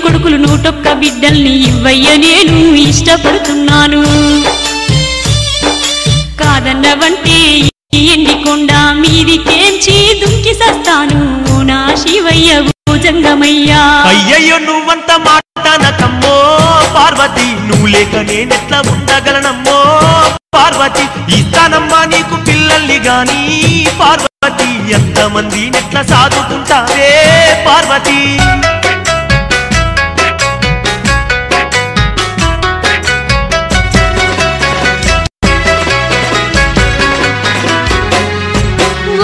కొడుకులు 101 బిడ్డల్ని ఇవ్వయ్య నేను ఇష్టపడుతున్నాను. కాదన్నవంటే ఎండికొండ మీదికేంచి దుంకి సస్తాను నా శివయ్య భుజంగమయ్యా. అయ్యయ్యో నువ్వంత మాటనకమ్మో పార్వతి, నువ్వు లేక నేనెట్లా ఉండగలనమ్మో పార్వతి. ఇస్తానమ్మా నీకు పిల్లల్ని గాని పార్వతి, ఎంతమంది నెట్లా సాదుకుంటావే పార్వతి.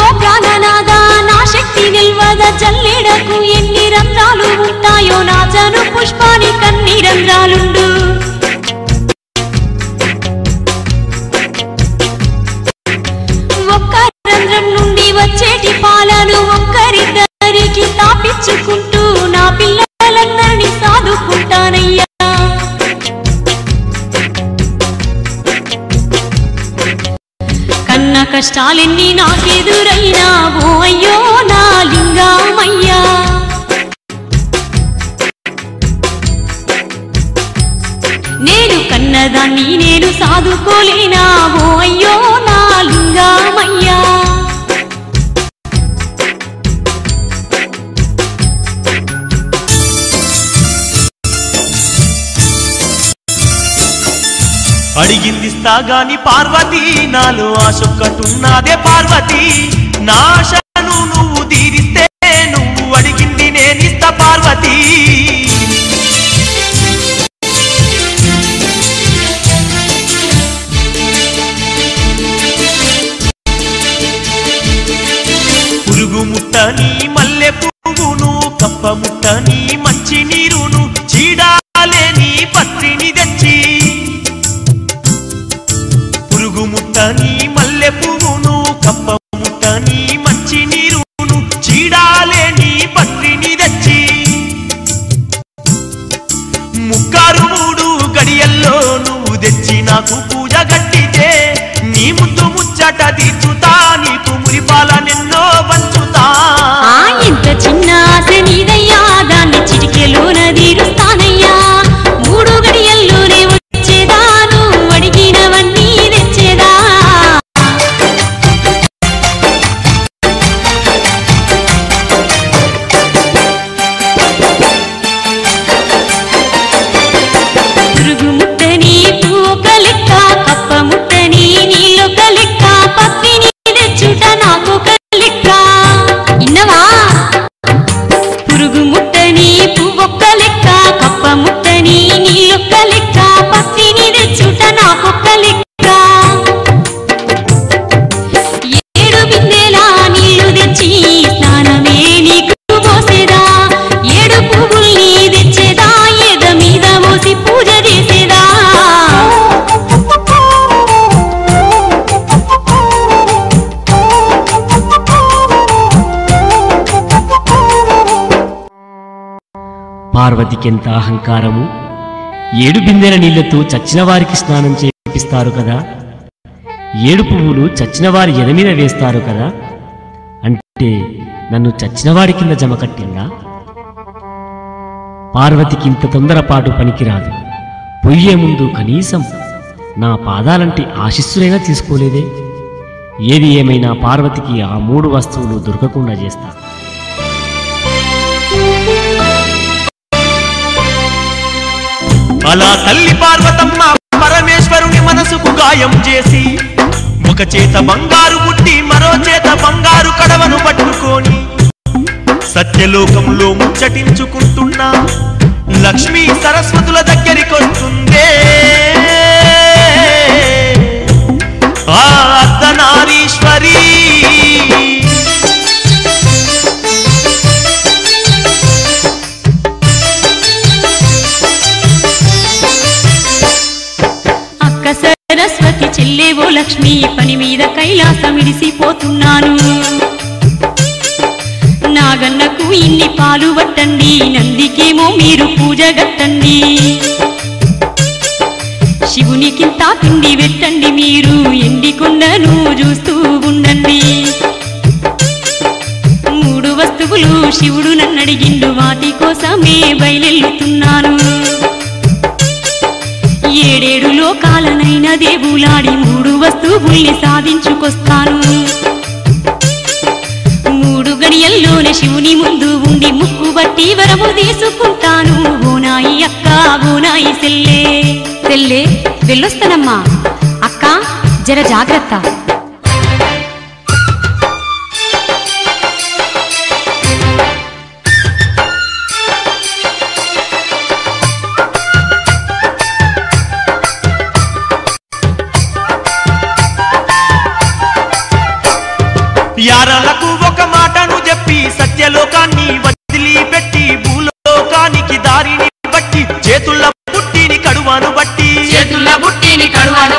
ఓ ప్రాణనాదా నా శక్తి నిల్వద జల్లేడకు ఎన్ని రంధ్రాలు ఉంటాయో నా జను పుష్పాని కన్ని రంధ్రాలుండు. ఒక్క రంధ్రం నుండి వచ్చేటి పాలను ఒక్కరిద్దరికి తాపించుకుంటూ నా పిల్లలందరినీ సాదుకుంటానయ్యా. కన్న కష్టాలెన్ని నాకెదురైనా ఓ అయ్యో నా లింగమయ్యా. నేను కన్నదాన్ని నేను సాదుకోలేనా ఓ అయ్యో నా లింగమయ్యా. అడిగిందిస్తా గాని పార్వతి, నాలో ఆశొక్కటున్నాదే పార్వతి. నా ఆశను నువ్వు తీరిస్తే నువ్వు అడిగింది నేనిస్తా పార్వతి. పురుగు ముట్టని మల్లె పువ్వును, కప్ప ముట్టని మంచి నీరును, చీడాలేని పత్రిని తెచ్చి. పురుగు ముట్టని మల్లె పువ్వును, కప్ప ముట్టని మంచి నీరును, చీడాలేని పత్రిని తెచ్చి. ముక్కారు 3 గడియల్లో నువ్వు తెచ్చి నాకు పూజ గట్టితే, నీ ముద్దు ముచ్చట తీర్చుతా, నీకు మురిపాల నిన్నో పంచుతా. ఇంత చిన్న ఆశ నీదయ్యా, దాన్ని చిటికెలోన తీరుస్తానయ్యా. 3 గడియల్లోనే వచ్చేదా నువ్వు అడిగినవన్నీ తెచ్చేదా. పురుగు ముట్టని పువ్వొక లెక్క, కప్ప ముట్టని నీళ్ళొక లెక్క, పత్రిని తెచ్చుట నాకొక లెక్క. ఇన్నవా? పురుగు ముట్టని పువ్వొక్క లెక్క, కప్ప ముట్టని నీళ్ళొక్క లెక్క, పత్రిని తెచ్చుట నాకొక్క లెక్క. 7 బిందెల నీళ్లు తెచ్చి స్నానమే నీకు పోసేదా. 7 పువ్వుల్ని తెచ్చేదా, ఎద మీద మోసి పూజ చేసేదా. పార్వతికెంత అహంకారము! 7 బిందెల నీళ్లతో చచ్చిన వారికి స్నానం చేపిస్తారు కదా, 7 పువ్వులు చచ్చిన వారి ఎద మీద వేస్తారు కదా. అంటే నన్ను చచ్చినవాడి కింద జమ కట్టిందా? పార్వతికి ఇంత తొందరపాటు పనికిరాదు. పొయ్యే ముందు కనీసం నా పాదాలంటి ఆశీస్సులైనా తీసుకోలేదే. ఏది ఏమైనా పార్వతికి ఆ 3 వస్తువులు దొరకకుండా చేస్తా. అలా తల్లి పార్వతమ్మ పరమేశ్వరుని మనసుకు గాయం చేసి, ఒక చేత బంగారు బుట్టి మరో చేత బంగారు కడవను పట్టుకొని సత్యలోకంలో ముచ్చటించుకుంటున్నా లక్ష్మీ సరస్వతుల దగ్గరికొస్తుందే. ఆ అర్ధనారీశ్వరి సరస్వతి చెల్లేవో లక్ష్మి, పని మీద కైలాసం ఇడిసిపోతున్నాను. నాగన్నకు ఇన్ని పాలు పట్టండి, నందికేమో మీరు పూజ గట్టండి. శివునికింత పిండి పెట్టండి, మీరు ఎండికొండను చూస్తూ ఉండండి. 3 వస్తువులు వస్తువులు శివుడు నన్నడిగిండు వాటి కోసమే బయలెల్లుతున్నాను 7 లోకాలనైన దేవులాడి 3 వస్తువుల్ని సాధించుకొస్తాను 3 గడియల్లోనే శివుని ముందు ఉండి ముక్కు బట్టి వరము తీసుకుంటాను ఓనాయి అక్క ఓనాయి సెల్లే సెల్లే వెళ్ళొస్తానమ్మా అక్క జర జాగ్రత్త యారలకు ఒక మాటను చెప్పి సత్యలోకాన్ని వదిలిపెట్టి భూలోకానికి దారిని బట్టి చేతుల బుట్టిని కడువాను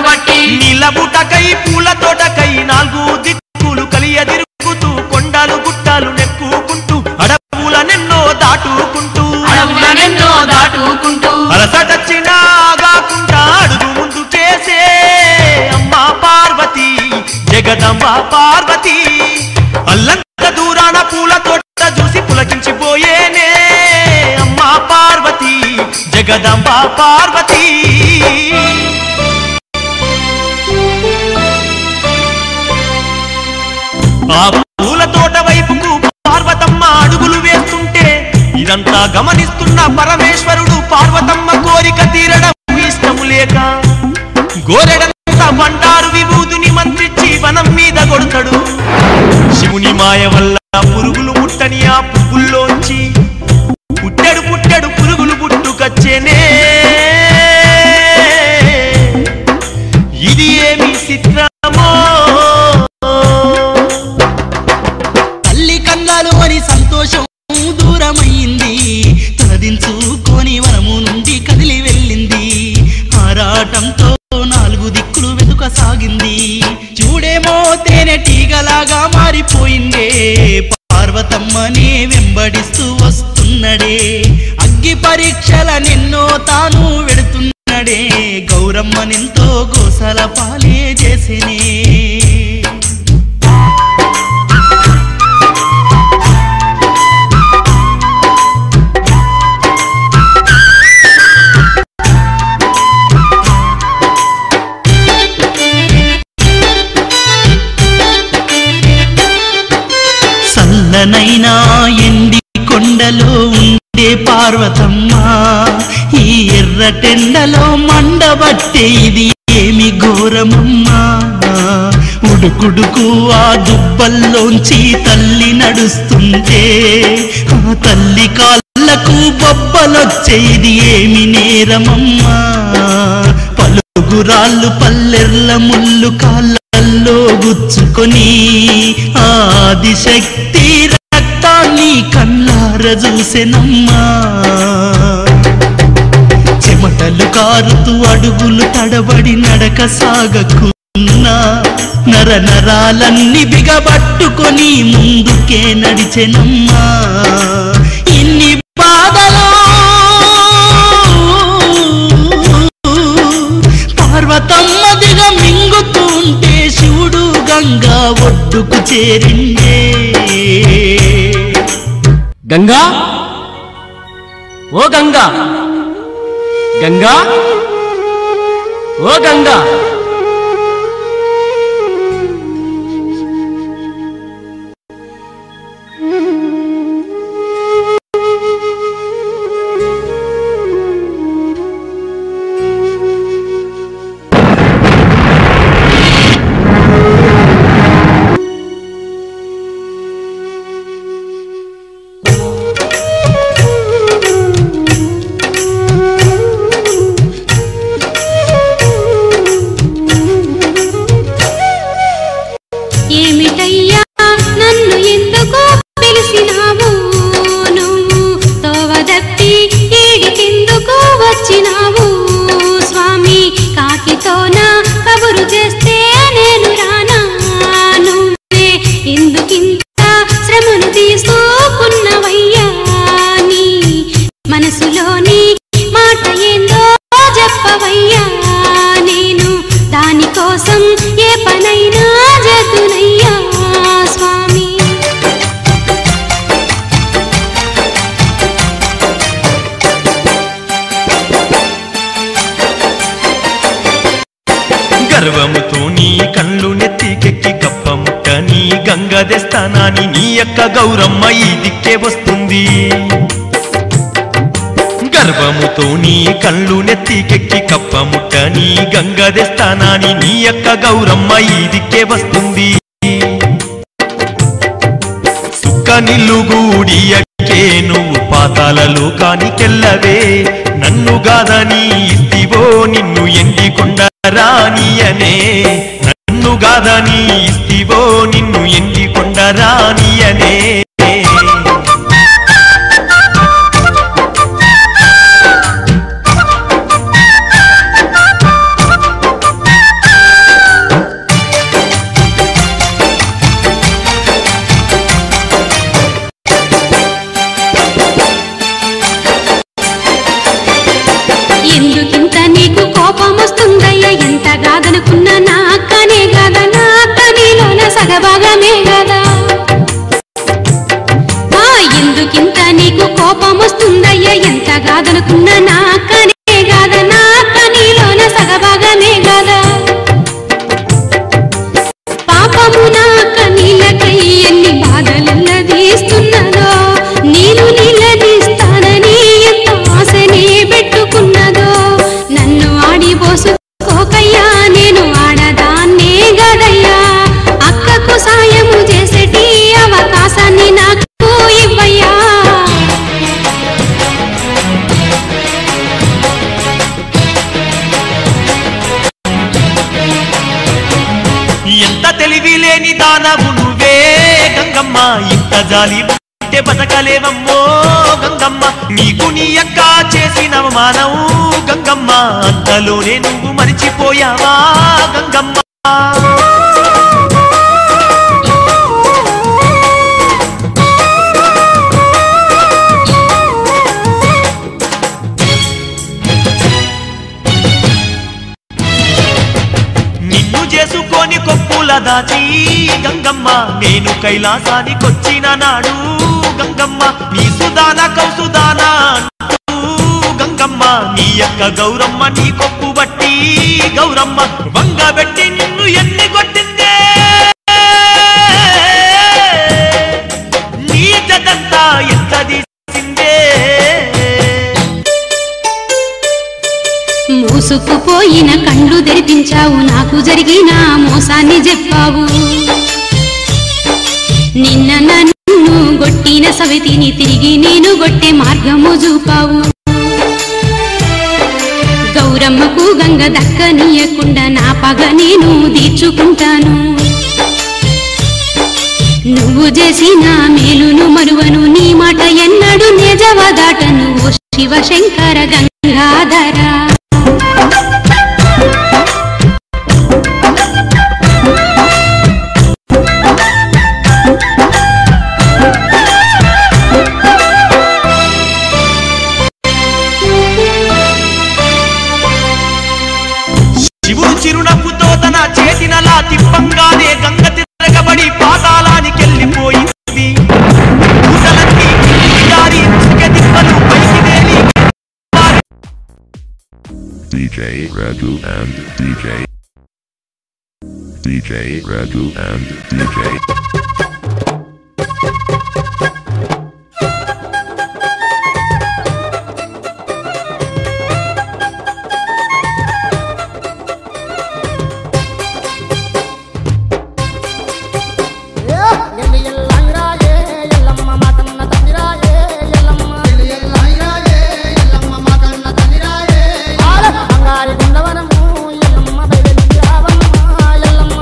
బట్టి నీలబుటకై పూల తోటకై 4 దిక్కులు కలియదిరుగుతూ కొండలు గుట్టలు నెక్కుకుంటూ అడవులనెన్నో దాటుకుంటూ అలసటచ్చినా ఆగాకుండా అడుగు ముందు చేసే అమ్మా పార్వతి జగదంబ పార్వతి అల్లంత దూరాన పూల తోట చూసి పులకించిపోయేనే అమ్మా పార్వతి జగదంబ పార్వతి ఆ పూల తోట వైపుకు పార్వతమ్మ అడుగులు వేస్తుంటే ఇదంతా గమనిస్తున్న పరమేశ్వరుడు పార్వతమ్మ కోరిక తీరడం ఇష్టము లేక గోరెడంతా బండారు విభూతిని మంత్రించి వనం మీద కొడతాడు శివుని మాయ వల్ల పురుగులు ముట్టని ఆ పువ్వుల్లోంచి పుట్టెడు పురుగులు పుట్టుకొచ్చేనే ఇది ఏమి చిత్రమో తల్లి కన్నాలు అని సంతోషం దూరమైంది తలదించుకొని వనము నుండి కదిలి వెళ్ళింది ఆరాటంతో 4 దిక్కులు వెతుకసాగింది చూడేమో తేనెటీగలాగా మారిపోయిందే పార్వతమ్మనే వెంబడిస్తూ వస్తున్నడే అగ్గి పరీక్షల నిన్నో తాను వెడుతున్నడే గౌరమ్మనెంతో గోసల పాలే చేసేనే చల్లనైనా ఎండి కొండలో ఉండే పార్వతమ్మ ఈ ఎర్రటెండలో మండబట్టే ఇది ఏమి ఘోరమమ్మా ఉడుకుడుకు ఆ దుబ్బల్లోంచి తల్లి నడుస్తుంటే ఆ తల్లి కాళ్ళకు బొబ్బలొచ్చేది ఏమి నేరమమ్మా పలుగురాళ్ళు పల్లెర్ల ముళ్ళు కాళ్ళల్లో గుచ్చుకొని ఆదిశక్తి రక్తాన్ని కళ్ళార చూసెనమ్మా చెమటలు కారుతూ అడుగులు తడబడి నడక సాగకున్నా నరనరాలన్నీ బిగబట్టుకొని ముందుకే నడిచెనమ్మా ఇన్ని బాధలో పార్వతమ్మ దిగ మింగుతుంటే శివుడు గంగా ఒడ్డుకు చేరిండే గంగా ఓ గంగా గంగా ఓ గంగా గర్వముతో నీ కళ్ళు నెత్తికెక్కి కప్పముట్ట నీ గంగదెస్తానాని నీ యొక్క గౌరమ్మ ఈ దిక్కే వస్తుంది. గర్వముతో నీ కళ్ళు నెత్తికెక్కి కప్పముట్ట నీ గంగదెస్తానాని నీ యొక్క గౌరమ్మ ఈ దిక్కే వస్తుంది. సుక్క నిల్లుగూడియకే నువ్వు పాతాల లోకానికెళ్ళవే నన్ను గాదని ఇస్తివో నిన్ను ఎండి కొండ రానియనే నన్ను గాదని ఇస్తివో నిన్ను ఎండి కొండ రానియనే. ఎందుకింత నీకు కోపం వస్తుందయ్యా ఎంత కాదనుకున్నా నా అక్కనే కాదా నా అక్క నీలోన సగభాగమే కదా. ఎందుకింత నీకు కోపం వస్తుందయ్యా ఎంత కాదనుకున్నా నా అక్కనే కాదా నా అక్క నీలోన సగభాగమే కదా. పాపము నా అక్క నీళ్ళకై ఎన్ని బాధలెల్లదీస్తున్నదో నీళ్ళు నీళ్ళదీస్తానని ఎంత ఆశనే పెట్టుకున్నదో నన్ను ఆడిపోసుకోకయ్యా నేను ఆడదాన్నే గదయ్యా అక్కకు సాయము చేసేటి అవకాశాన్ని నాకు ఇవ్వయ్యా. ఎంత తెలివి లేని దానవు నువ్వే గంగమ్మ ఇంత జాలి ఉంటే బతకలేవమ్మో గంగమ్మ నీకు నీ అక్క చేసిన అవమానం గంగమ్మ అంతలోనే నువ్వు మరిచిపోయావా గంగమ్మ. నిన్ను చేసుకొని కొప్పుల దాచి గంగమ్మ నేను కైలాసానికొచ్చిన నాడు గంగమ్మ నీ సుదాన కౌసుదాన అంటూ గంగమ్మ నీ యొక్క గౌరమ్మ నీ కొప్పు బట్టి గౌరమ్మ వంగబెట్టి నిన్ను ఎన్ని కొట్టిందే నీ జదంతా ఎంత తీసిందే. మూసుకుపోయిన కళ్ళు తెరిపించావు నాకు జరిగిన మోసాన్ని చెప్పావు నిన్న నన్ను గొట్టిన సవితిని తిరిగి నేను గొట్టే మార్గము చూపావు. గౌరమ్మకు గంగ దక్కనీయకుండా నా పగ నేను తీర్చుకుంటాను. నువ్వు చేసిన మేలును మరువను నీ మాట ఎన్నడు నిజవదాటను ఓ శివశంకర గంగాధర. శివుడు చిరునవ్వుతో తన చేతినలా తిప్పంగానే గంగ తిరగబడి పాతాళానికెళ్ళిపోయింది. పూటలన్నీ జారి ఇసుక దిబ్బలు పైకి తేలి DJ Raghu and DJ Raghu and DJ. బంగారు గుండవనము ఎల్లమ్మ బయలు రావమ్మ ఎల్లమ్మ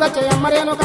వచ్చే అమ్మరేనుక